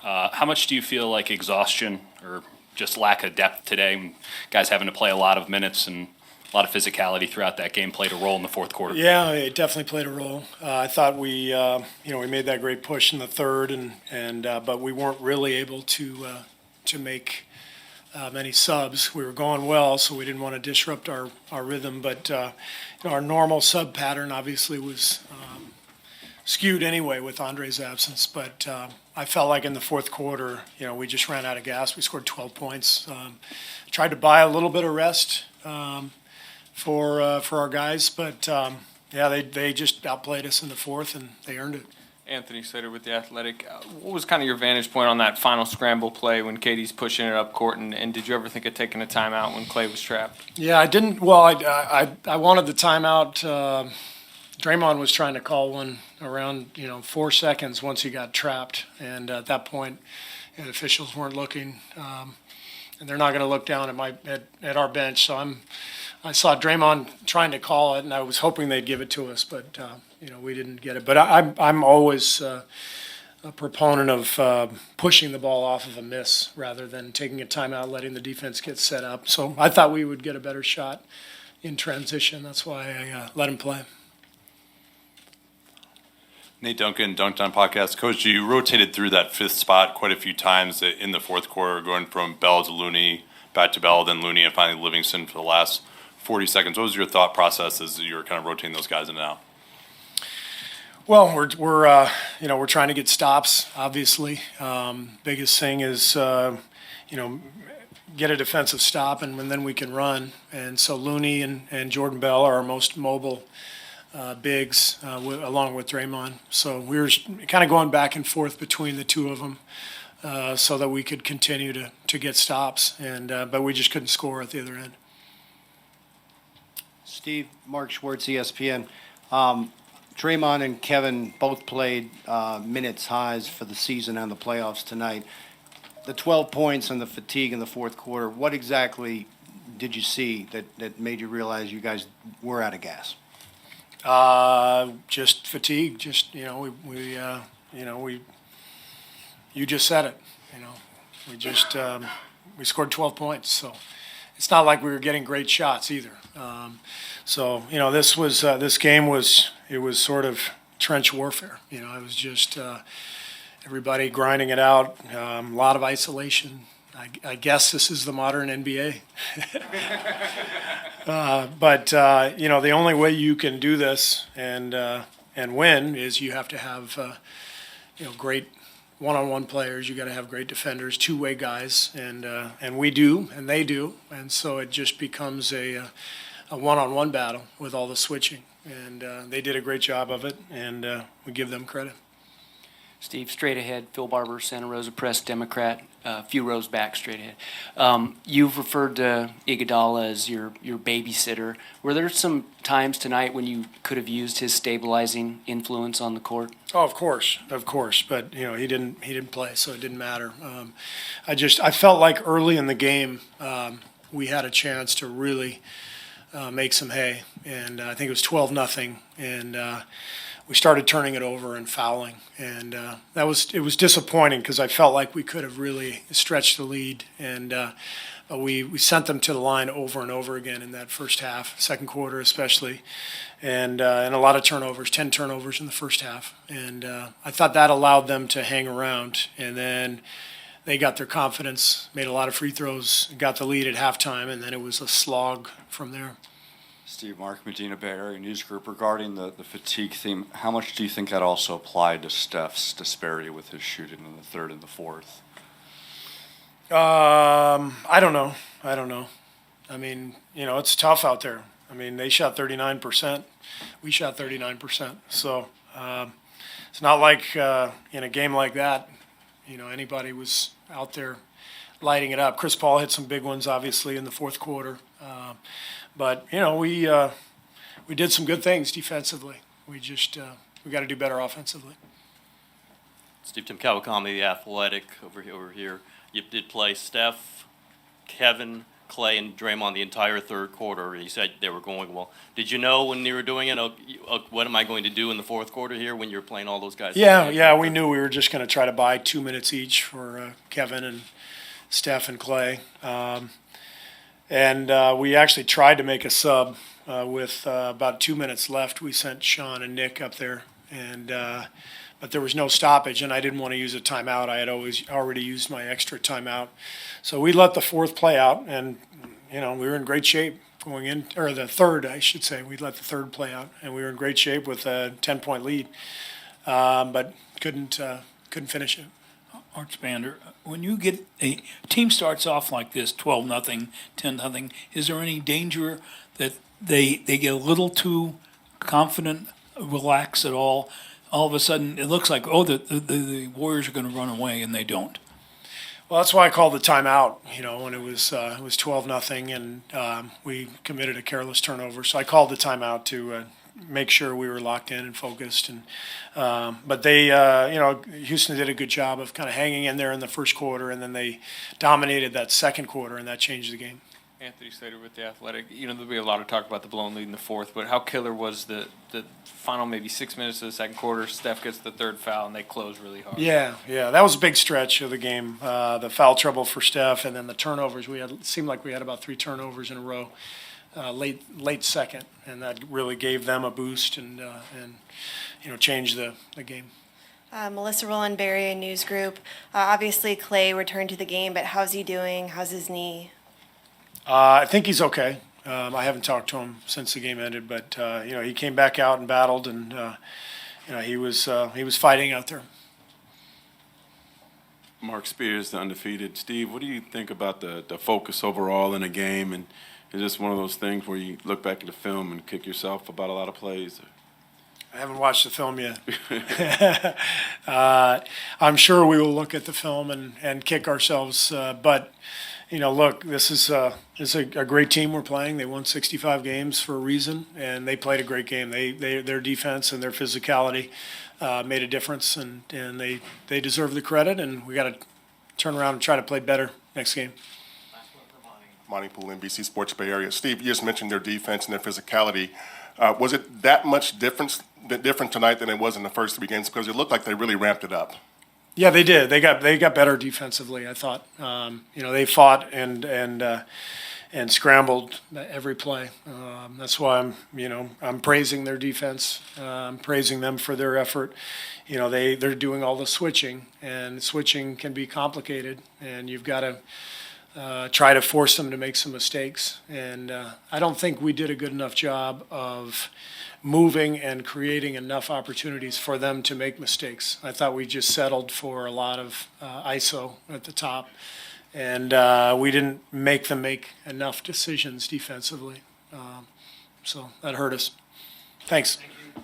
How much do you feel like exhaustion or just lack of depth today, guys having to play a lot of minutes and a lot of physicality throughout that game, played a role in the fourth quarter? Yeah, it definitely played a role. I thought we made that great push in the third, but we weren't really able to make many subs. We were going well, so we didn't want to disrupt our rhythm. But our normal sub pattern obviously was skewed anyway with Andre's absence. But I felt like in the fourth quarter, we just ran out of gas. We scored 12 points. Tried to buy a little bit of rest for our guys, but they just outplayed us in the fourth, and they earned it. Anthony Slater with The Athletic. What was kind of your vantage point on that final scramble play when Katie's pushing it up court, and did you ever think of taking a timeout when Clay was trapped? Yeah, I didn't. Well, I wanted the timeout. Draymond was trying to call one around 4 seconds once he got trapped, and at that point, the officials weren't looking, and they're not going to look down at our bench. So I saw Draymond trying to call it, and I was hoping they'd give it to us, but we didn't get it. But I'm always a proponent of pushing the ball off of a miss rather than taking a timeout, letting the defense get set up. So I thought we would get a better shot in transition. That's why I let him play. Nate Duncan, Dunked On Podcast. Coach, you rotated through that fifth spot quite a few times in the fourth quarter, going from Bell to Looney, back to Bell, then Looney, and finally Livingston for the last 40 seconds. What was your thought process as you were kind of rotating those guys in and out? Well, we're trying to get stops, obviously. Biggest thing is, get a defensive stop, and then we can run. And so Looney and Jordan Bell are our most mobile bigs, along with Draymond. So we were kind of going back and forth between the two of them so that we could continue to get stops, but we just couldn't score at the other end. Steve, Mark Schwartz, ESPN. Draymond and Kevin both played minutes highs for the season and the playoffs tonight. The 12 points and the fatigue in the fourth quarter, what exactly did you see that made you realize you guys were out of gas? Just fatigue. Just you just said it. We scored 12 points, so it's not like we were getting great shots either. This game was sort of trench warfare. It was just everybody grinding it out. A lot of isolation. I guess this is the modern NBA. But the only way you can do this and win is you have to have great one-on-one players. You got to have great defenders, two-way guys, and we do, and they do, and so it just becomes a one-on-one battle with all the switching, and they did a great job of it, and we give them credit. Steve, straight ahead, Phil Barber, Santa Rosa Press, Democrat, a few rows back, straight ahead. You've referred to Iguodala as your babysitter. Were there some times tonight when you could have used his stabilizing influence on the court? Oh, of course, but he didn't play, so it didn't matter. I felt like early in the game we had a chance to really make some hay, and I think it was 12-0, and we started turning it over and fouling, and it was disappointing because I felt like we could have really stretched the lead, and we sent them to the line over and over again in that first half, second quarter especially, and a lot of turnovers, 10 turnovers in the first half, and I thought that allowed them to hang around, and then they got their confidence, made a lot of free throws, got the lead at halftime, and then it was a slog from there. Steve, Mark Medina, Bay Area News Group. Regarding the fatigue theme, how much do you think that also applied to Steph's disparity with his shooting in the third and the fourth? I don't know. I mean, it's tough out there. I mean, they shot 39%. We shot 39%. So it's not like in a game like that, anybody was out there lighting it up. Chris Paul hit some big ones, obviously, in the fourth quarter. But we did some good things defensively. We got to do better offensively. Steve, Tim Kawakami, The Athletic, over here. You did play Steph, Kevin, Clay and Draymond the entire third quarter. He said they were going well. Did you know when they were doing it, what am I going to do in the fourth quarter here when you're playing all those guys? Yeah, we knew we were just going to try to buy 2 minutes each for Kevin and Steph and Clay. And we actually tried to make a sub with about 2 minutes left. We sent Sean and Nick up there, and but there was no stoppage, and I didn't want to use a timeout. I had already used my extra timeout. So we let the fourth play out, and, we were in great shape going in, or the third, I should say. We let the third play out, and we were in great shape with a 10-point lead, but couldn't finish it. Art Spander, when you get a team starts off like this, 12-0, 10-0, is there any danger that they get a little too confident, relax at all? All of a sudden, it looks like, the Warriors are going to run away, and they don't. Well, that's why I called the timeout, when it was 12-0, and we committed a careless turnover. So I called the timeout to make sure we were locked in and focused. And but they, Houston did a good job of kind of hanging in there in the first quarter, and then they dominated that second quarter, and that changed the game. Anthony Slater with The Athletic. There'll be a lot of talk about the blown lead in the fourth, but how killer was the final maybe 6 minutes of the second quarter? Steph gets the third foul, and they close really hard. Yeah, that was a big stretch of the game. The foul trouble for Steph, and then the turnovers. It seemed like we had about 3 turnovers in a row, late second, and that really gave them a boost and changed the game. Melissa Rowland Berry, News Group. Obviously, Clay returned to the game, but how's he doing? How's his knee? I think he's okay. I haven't talked to him since the game ended, but he came back out and battled, and he was fighting out there. Mark Spears, the undefeated. Steve, what do you think about the focus overall in a game? And is this one of those things where you look back at the film and kick yourself about a lot of plays? I haven't watched the film yet. I'm sure we will look at the film and kick ourselves, but. Look, this is a great team we're playing. They won 65 games for a reason, and they played a great game. Their defense and their physicality made a difference, and they deserve the credit, and we got to turn around and try to play better next game. Monty Poole, NBC Sports Bay Area. Steve, you just mentioned their defense and their physicality. Was it that much different tonight than it was in the first 3 games? Because it looked like they really ramped it up. Yeah, they did. They got better defensively, I thought. They fought and scrambled every play. That's why I'm praising their defense. I'm praising them for their effort. They're doing all the switching, and switching can be complicated, and you've got to try to force them to make some mistakes. And I don't think we did a good enough job of moving and creating enough opportunities for them to make mistakes. I thought we just settled for a lot of ISO at the top, and we didn't make them make enough decisions defensively. So that hurt us. Thanks. Thank you.